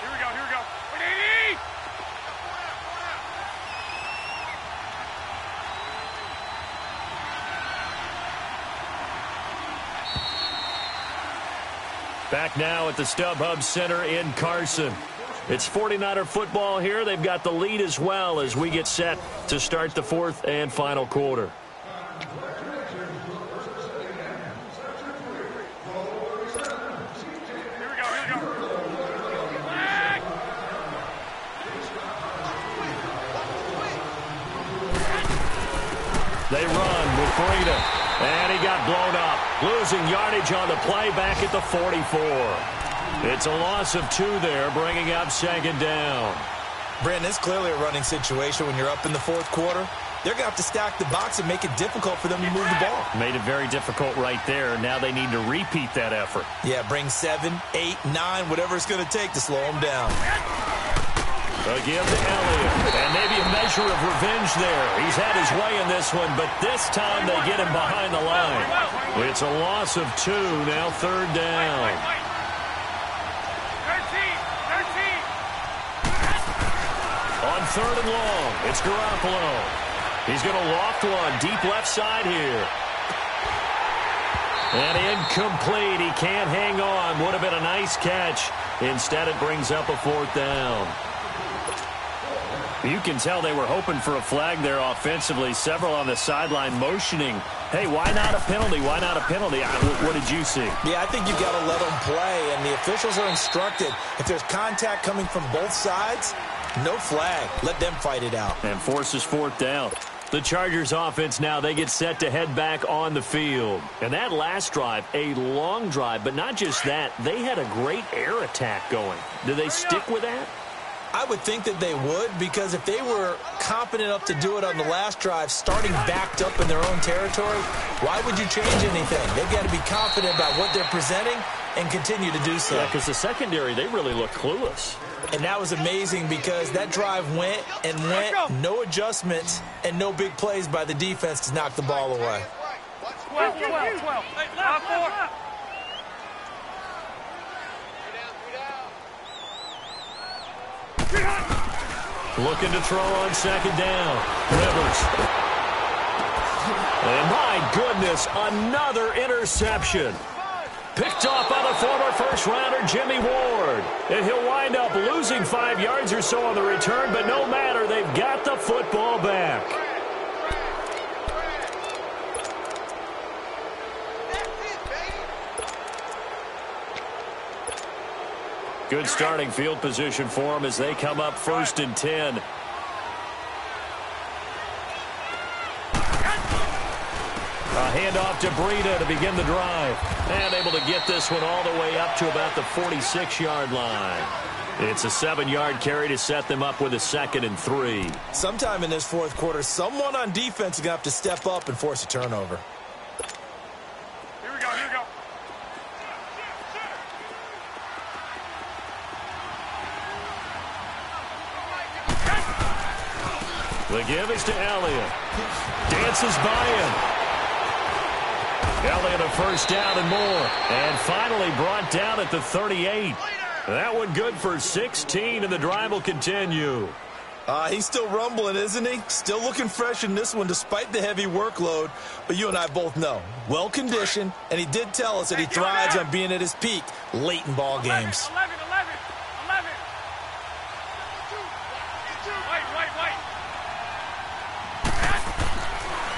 we go, here we go. Back now at the StubHub Center in Carson. It's 49er football here. They've got the lead as well as we get set to start the 4th and final quarter. They run with Breida, and he got blown up. Losing yardage on the play back at the 44. It's a loss of 2 there, bringing up 2nd down. Brandon, it's clearly a running situation when you're up in the 4th quarter. They're going to have to stack the box and make it difficult for them to move the ball. Made it very difficult right there. Now they need to repeat that effort. Yeah, bring 7, 8, 9, whatever it's going to take to slow them down. Again to Elliott, and maybe a measure of revenge there. He's had his way in this one, but this time they get him behind the line. It's a loss of 2, now 3rd down. 13. On 3rd and long, it's Garoppolo. He's going to loft one deep left side here. And incomplete. He can't hang on. Would have been a nice catch. Instead, it brings up a 4th down. You can tell they were hoping for a flag there offensively. Several on the sideline motioning, hey, why not a penalty? Why not a penalty? What did you see? Yeah, I think you've got to let them play, and the officials are instructed. If there's contact coming from both sides, no flag. Let them fight it out. And forces fourth down. The Chargers offense now, they get set to head back on the field. And that last drive, a long drive, but not just that, they had a great air attack going. Do they stick with that? I would think that they would, because if they were confident enough to do it on the last drive, starting backed up in their own territory, why would you change anything? They've got to be confident about what they're presenting and continue to do so. Yeah, because the secondary, they really look clueless. And that was amazing because that drive went and went, no adjustments, and no big plays by the defense to knock the ball away. 12. Hey, left, left. Looking to throw on second down. Rivers. And my goodness, another interception. Picked off by the former first-rounder Jimmy Ward. And he'll wind up losing 5 yards or so on the return, but no matter, they've got the football back. Good starting field position for them as they come up 1st and 10. A handoff to Breida to begin the drive. And able to get this one all the way up to about the 46-yard line. It's a 7-yard carry to set them up with a 2nd and 3. Sometime in this fourth quarter, someone on defense is going to have to step up and force a turnover. Here we go. The give is to Elliott. Dances by him. Elliott a first down and more. And finally brought down at the 38. That one good for 16, and the drive will continue. He's still rumbling, isn't he? Still looking fresh in this one despite the heavy workload. But you and I both know, well-conditioned, and he did tell us that he thrives on being at his peak late in ball games. 11.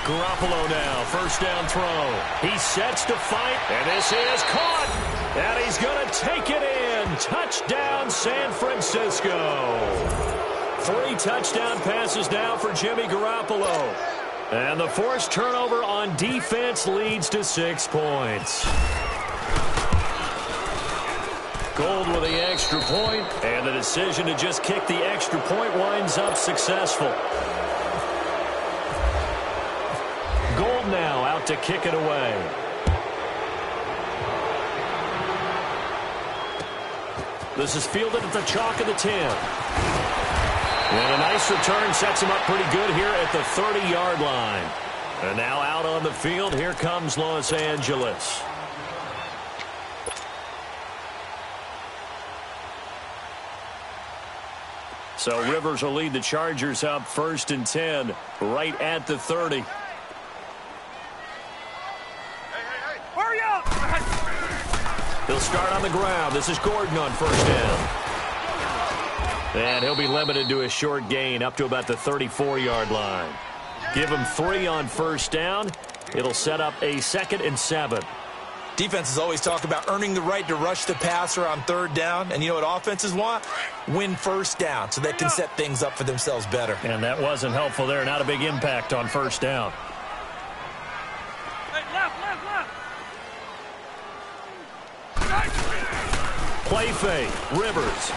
Garoppolo now, first down throw. He sets to fight, and this is caught. And he's going to take it in. Touchdown, San Francisco. 3 touchdown passes now for Jimmy Garoppolo. And the forced turnover on defense leads to 6 points. Gold with the extra point, and the decision to just kick the extra point winds up successful. Gold now out to kick it away. This is fielded at the chalk of the 10. And a nice return sets him up pretty good here at the 30-yard line. And now out on the field, here comes Los Angeles. So Rivers will lead the Chargers up 1st and 10 right at the 30. Hurry up! He'll start on the ground. This is Gordon on first down. And he'll be limited to a short gain up to about the 34-yard line. Give him 3 on first down. It'll set up a 2nd and 7. Defenses always talk about earning the right to rush the passer on 3rd down. And you know what offenses want? Win first down so they can set things up for themselves better. And that wasn't helpful there. Not a big impact on first down. Hey, left. Play fake. Rivers.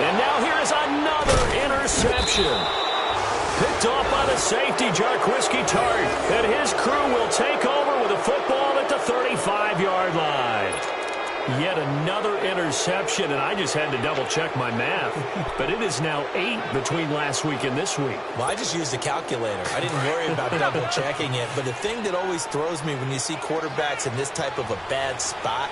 And now here's another interception. Picked off by the safety, Jarquiski Tart. And his crew will take over with a football at the 35-yard line. Yet another interception, and I just had to double-check my math. But it is now 8 between last week and this week. Well, I just used a calculator. I didn't worry about double-checking it. But the thing that always throws me when you see quarterbacks in this type of a bad spot,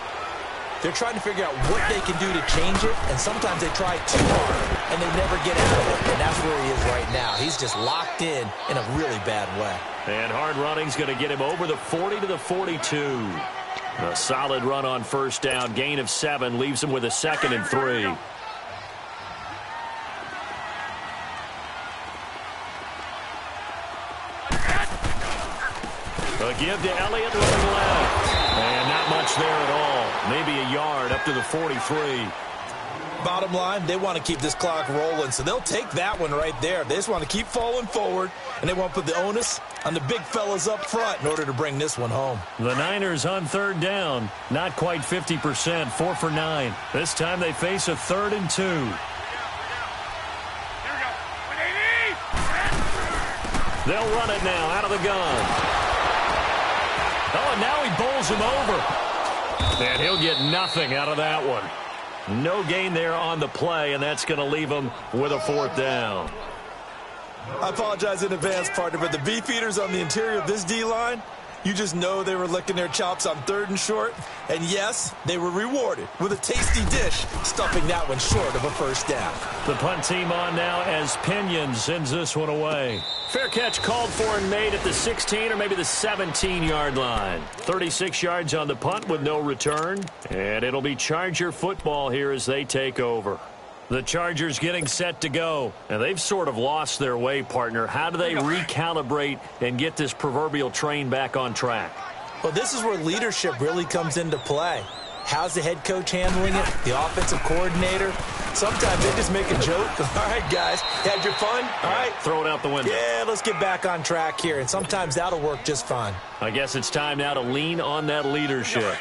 they're trying to figure out what they can do to change it, and sometimes they try too hard, and they never get out of it, and that's where he is right now. He's just locked in a really bad way. And hard running's going to get him over the 40 to the 42. A solid run on first down, gain of 7, leaves him with a 2nd and 3. give to Elliott running left. And not much there at all. Maybe a yard up to the 43. Bottom line, they want to keep this clock rolling, so they'll take that one right there. They just want to keep falling forward, and they want to put the onus on the big fellas up front in order to bring this one home. The Niners on third down. Not quite 50%, 4 for 9. This time they face a 3rd and 2. They'll run it now out of the gun. Oh, and now he bowls him over. And he'll get nothing out of that one. No gain there on the play, and that's going to leave him with a 4th down. I apologize in advance, partner, but the beef eaters on the interior of this D-line, you just know they were licking their chops on 3rd and short. And yes, they were rewarded with a tasty dish, stuffing that one short of a 1st down. The punt team on now as Pinion sends this one away. Fair catch called for and made at the 16 or maybe the 17-yard line. 36 yards on the punt with no return. And it'll be Charger football here as they take over. The Chargers getting set to go. And they've sort of lost their way, partner. How do they recalibrate and get this proverbial train back on track? Well, this is where leadership really comes into play. How's the head coach handling it? The offensive coordinator? Sometimes they just make a joke. All right, guys, had your fun? All right. Throw it out the window. Yeah, let's get back on track here. And sometimes that'll work just fine. I guess it's time now to lean on that leadership.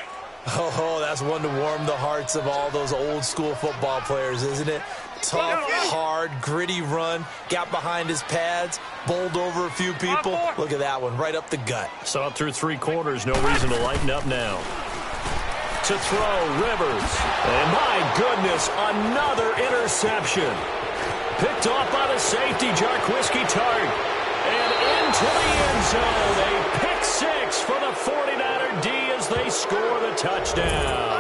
Oh, that's one to warm the hearts of all those old school football players, isn't it? Tough, hard, gritty run. Got behind his pads, bowled over a few people. Look at that one, right up the gut. Saw it through 3 quarters. No reason to lighten up now. To throw, Rivers. And my goodness, another interception. Picked off by the safety, Jarquiski Tartt. And into the end zone. A pick 6 for the 49er D as they score the touchdown.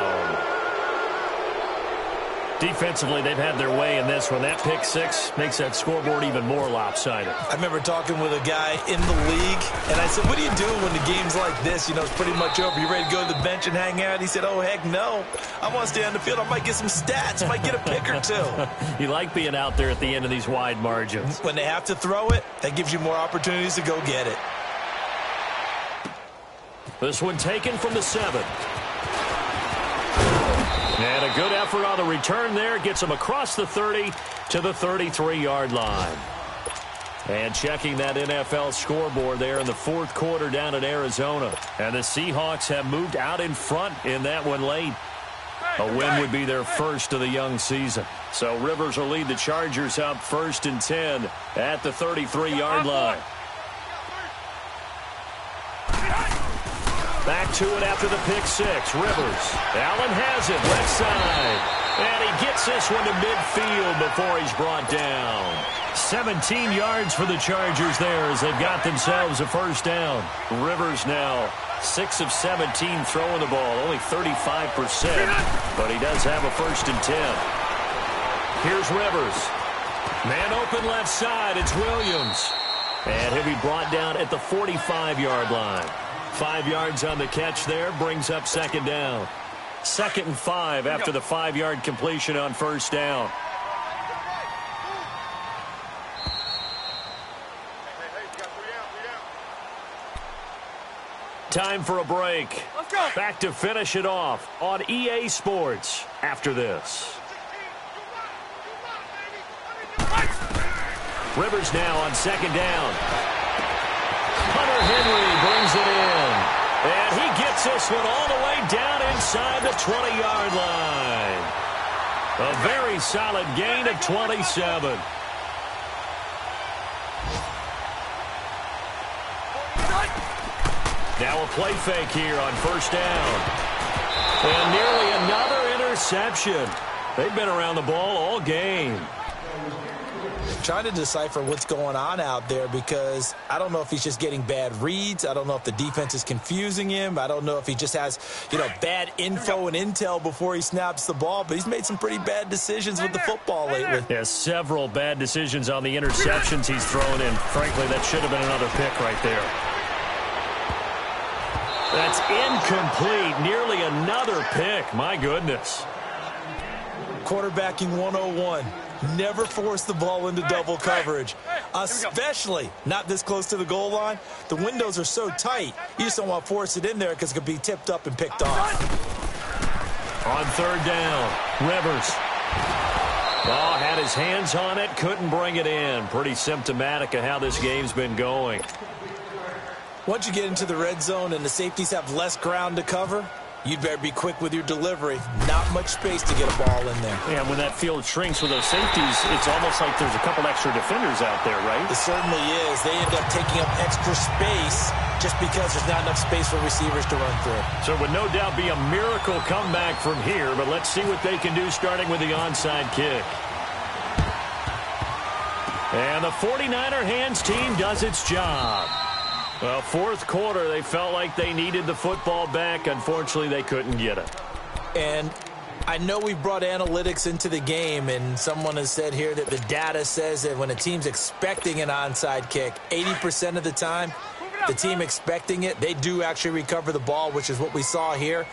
Defensively, they've had their way in this one. That pick 6 makes that scoreboard even more lopsided. I remember talking with a guy in the league, and I said, what do you do when the game's like this? You know, it's pretty much over. You ready to go to the bench and hang out? He said, oh, heck no. I want to stay on the field. I might get some stats. Might get a pick or 2. You like being out there at the end of these wide margins. When they have to throw it, that gives you more opportunities to go get it. This one taken from the 7. And a good effort on the return there. Gets him across the 30 to the 33-yard line. And checking that NFL scoreboard there in the 4th quarter down in Arizona. And the Seahawks have moved out in front in that one late. A win would be their first of the young season. So Rivers will lead the Chargers up 1st and 10 at the 33-yard line. Back to it after the pick 6. Rivers. Allen has it. Left side. And he gets this one to midfield before he's brought down. 17 yards for the Chargers there as they've got themselves a 1st down. Rivers now 6 of 17 throwing the ball. Only 35%. But he does have a 1st and 10. Here's Rivers. Man open left side. It's Williams. And he'll be brought down at the 45-yard line. 5 yards on the catch there, brings up 2nd down. 2nd and 5 after the 5-yard completion on 1st down. Time for a break. Let's go. Back to finish it off on EA Sports after this. Rivers now on 2nd down. Hunter Henry brings it in. And he gets this one all the way down inside the 20-yard line. A very solid gain of 27. Now a play fake here on 1st down. And nearly another interception. They've been around the ball all game. Trying to decipher what's going on out there because I don't know if he's just getting bad reads. I don't know if the defense is confusing him. I don't know if he just has, bad info and intel before he snaps the ball. But he's made some pretty bad decisions with the football lately. Yeah, several bad decisions on the interceptions he's thrown in. Frankly, that should have been another pick right there. That's incomplete. Nearly another pick. My goodness. Quarterbacking 101. Never force the ball into double coverage, especially not this close to the goal line. The windows are so tight, you just don't want to force it in there because it could be tipped up and picked off. On third down, Rivers. Oh, had his hands on it, couldn't bring it in. Pretty symptomatic of how this game's been going. Once you get into the red zone and the safeties have less ground to cover, you'd better be quick with your delivery. Not much space to get a ball in there. Yeah, when that field shrinks with those safeties, it's almost like there's a couple extra defenders out there, right? It certainly is. They end up taking up extra space just because there's not enough space for receivers to run through. So it would no doubt be a miracle comeback from here, but let's see what they can do starting with the onside kick. And the 49er hands team does its job. Well, fourth quarter, they felt like they needed the football back. Unfortunately, they couldn't get it. And I know we brought analytics into the game, and someone has said here that the data says that when a team's expecting an onside kick, 80% of the time, the team expecting it, they do actually recover the ball, which is what we saw here.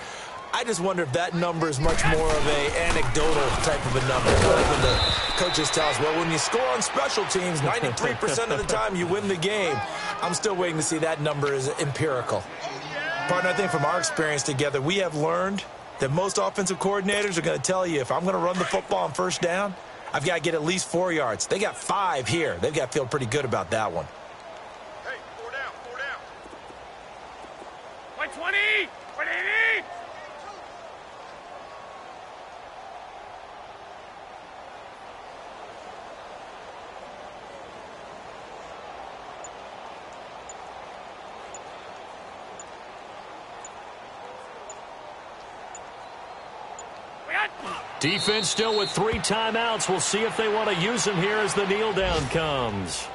I just wonder if that number is much more of an anecdotal type of a number. Like when the coaches tell us, well, when you score on special teams, 93% of the time you win the game. I'm still waiting to see that number is empirical. Partner, I think from our experience together, we have learned that most offensive coordinators are going to tell you, if I'm going to run the football on first down, I've got to get at least 4 yards. They got 5 here. They've got to feel pretty good about that one. Hey, 4 down, 4 down. 120, 180. Defense still with 3 timeouts. We'll see if they want to use them here as the kneel down comes.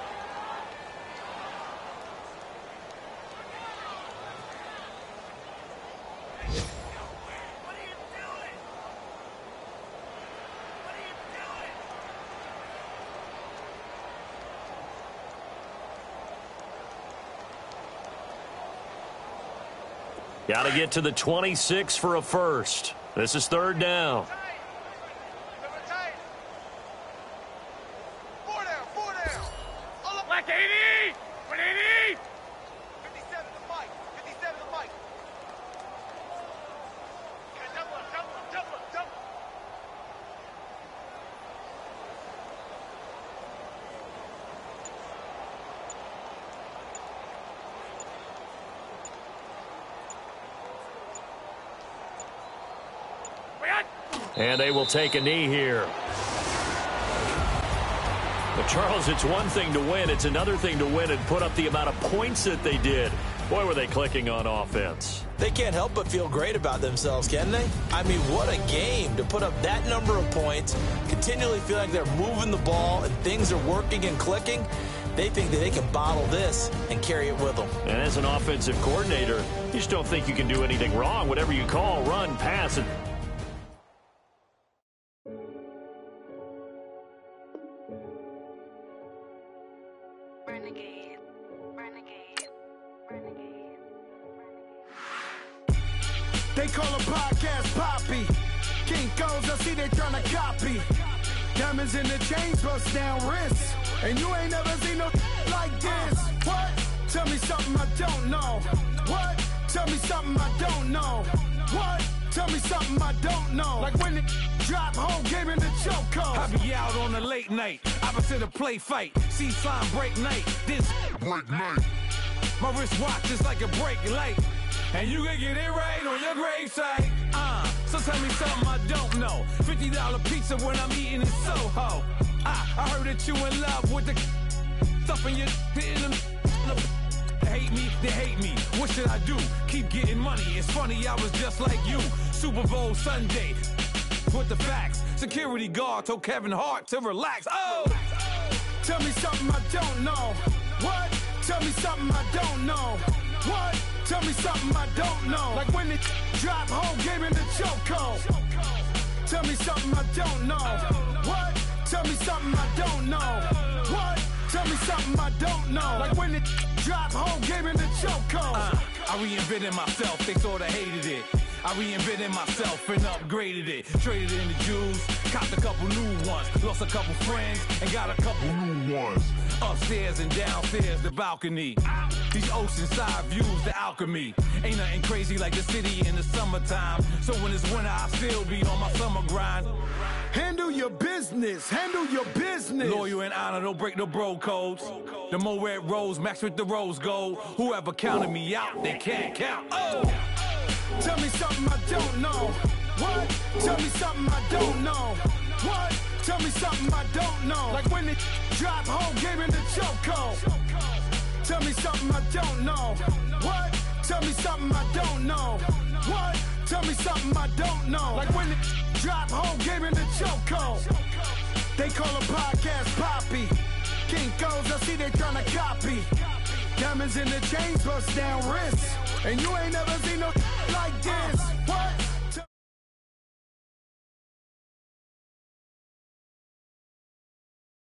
Got to get to the 26 for a first. This is third down. Black 80! 180! 57 to Mike. 57 to Mike. Double up, double up, double up, double up. And they will take a knee here. But, Charles, it's one thing to win. It's another thing to win and put up the amount of points that they did. Boy, were they clicking on offense. They can't help but feel great about themselves, can they? I mean, what a game to put up that number of points, continually feel like they're moving the ball and things are working and clicking. They think that they can bottle this and carry it with them. And as an offensive coordinator, you just don't think you can do anything wrong. Whatever you call, run, pass, and They call a podcast Poppy. Kinkos, I see they tryna copy. Diamonds in the chains, bust down wrists. And you ain't never seen no like this. What? Tell me something I don't know. What? Tell me something I don't know. What? Tell me something I don't know. Like when it drop home, game in the chokehold. I be out on a late night, opposite a play fight. See sign break night, this break night. My wristwatch is like a break light. And you can get it right on your gravesite. So tell me something I don't know. $50 pizza when I'm eating in Soho. I heard that you in love with the stuff in your hitting them. They hate me. What should I do? Keep getting money. It's funny, I was just like you. Super Bowl Sunday. With the facts. Security guard told Kevin Hart to relax. Oh! Tell me something I don't know. What? Tell me something I don't know. What? Tell me something I don't know. Like when it drop home, game in the chokehold. Tell me something I don't know. What? Tell me something I don't know. What? Tell me something I don't know. Like when it drop home, game in the chokehold. I reinvented myself, they sorta hated it. I reinvented myself and upgraded it. Traded in the Jews, copped a couple new ones. Lost a couple friends and got a couple new ones. Upstairs and downstairs, the balcony. These oceanside views, the alchemy. Ain't nothing crazy like the city in the summertime. So when it's winter, I still be on my summer grind. Handle your business, handle your business. Loyal and honor, don't break the bro codes. The more red rose, match with the rose gold. Whoever counted me out, they can't count. Oh! Tell me something I don't know. What? Tell me something I don't know. What? Tell me something I don't know. Like when the drop home, gave in the chokehold. Tell me something I don't know. What? Tell me something I don't know. What? Tell me something I don't know. Like when the drop home, gave in the chokehold. They call a podcast Poppy. Kinkos, I see they tryna copy. Diamonds in the chains, bust down wrists. And you ain't never seen no like this. What?